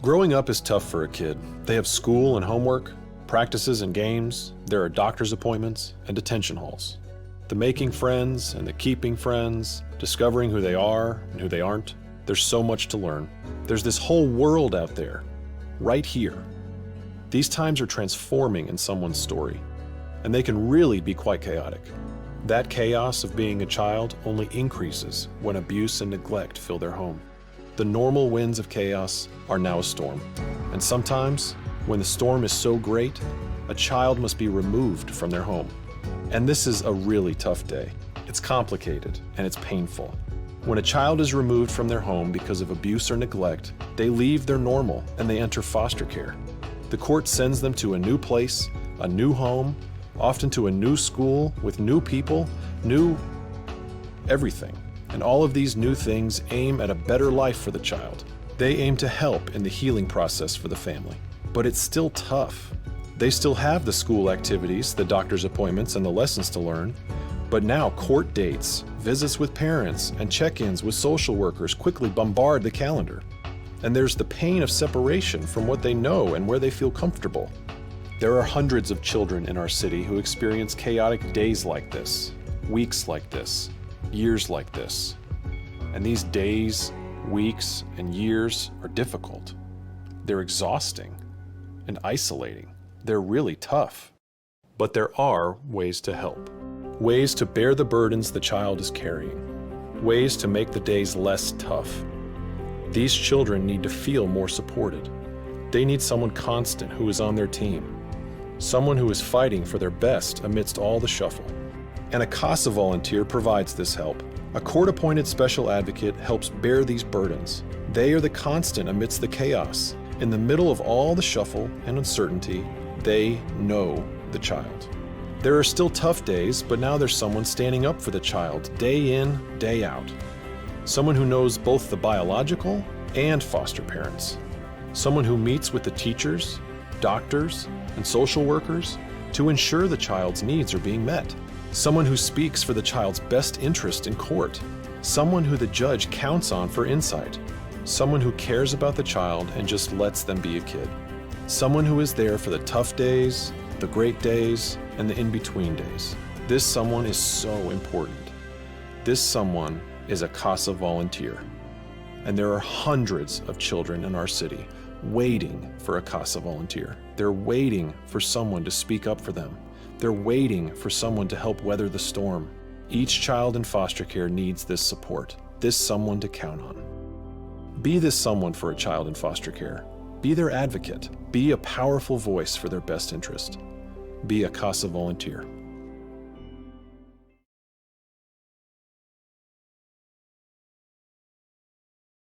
Growing up is tough for a kid. They have school and homework, practices and games, there are doctor's appointments and detention halls. The making friends and the keeping friends, discovering who they are and who they aren't. There's so much to learn. There's this whole world out there, right here. These times are transforming in someone's story, and they can really be quite chaotic. That chaos of being a child only increases when abuse and neglect fill their home. The normal winds of chaos are now a storm. And sometimes, when the storm is so great, a child must be removed from their home. And this is a really tough day. It's complicated and it's painful. When a child is removed from their home because of abuse or neglect, they leave their normal and they enter foster care. The court sends them to a new place, a new home, often to a new school with new people, new everything. And all of these new things aim at a better life for the child. They aim to help in the healing process for the family. But it's still tough. They still have the school activities, the doctor's appointments, and the lessons to learn. But now court dates, visits with parents, and check-ins with social workers quickly bombard the calendar. And there's the pain of separation from what they know and where they feel comfortable. There are hundreds of children in our city who experience chaotic days like this, weeks like this, years like this. And these days, weeks, and years are difficult. They're exhausting and isolating. They're really tough. But there are ways to help. Ways to bear the burdens the child is carrying. Ways to make the days less tough. These children need to feel more supported. They need someone constant who is on their team. Someone who is fighting for their best amidst all the shuffle. And a CASA volunteer provides this help. A court-appointed special advocate helps bear these burdens. They are the constant amidst the chaos. In the middle of all the shuffle and uncertainty, they know the child. There are still tough days, but now there's someone standing up for the child, day in, day out. Someone who knows both the biological and foster parents. Someone who meets with the teachers, doctors, and social workers to ensure the child's needs are being met. Someone who speaks for the child's best interest in court. Someone who the judge counts on for insight. Someone who cares about the child and just lets them be a kid. Someone who is there for the tough days, the great days, and the in-between days. This someone is so important. This someone is a CASA volunteer. And there are hundreds of children in our city waiting for a CASA volunteer. They're waiting for someone to speak up for them. They're waiting for someone to help weather the storm. Each child in foster care needs this support, this someone to count on. Be this someone for a child in foster care. Be their advocate. Be a powerful voice for their best interest. Be a CASA volunteer.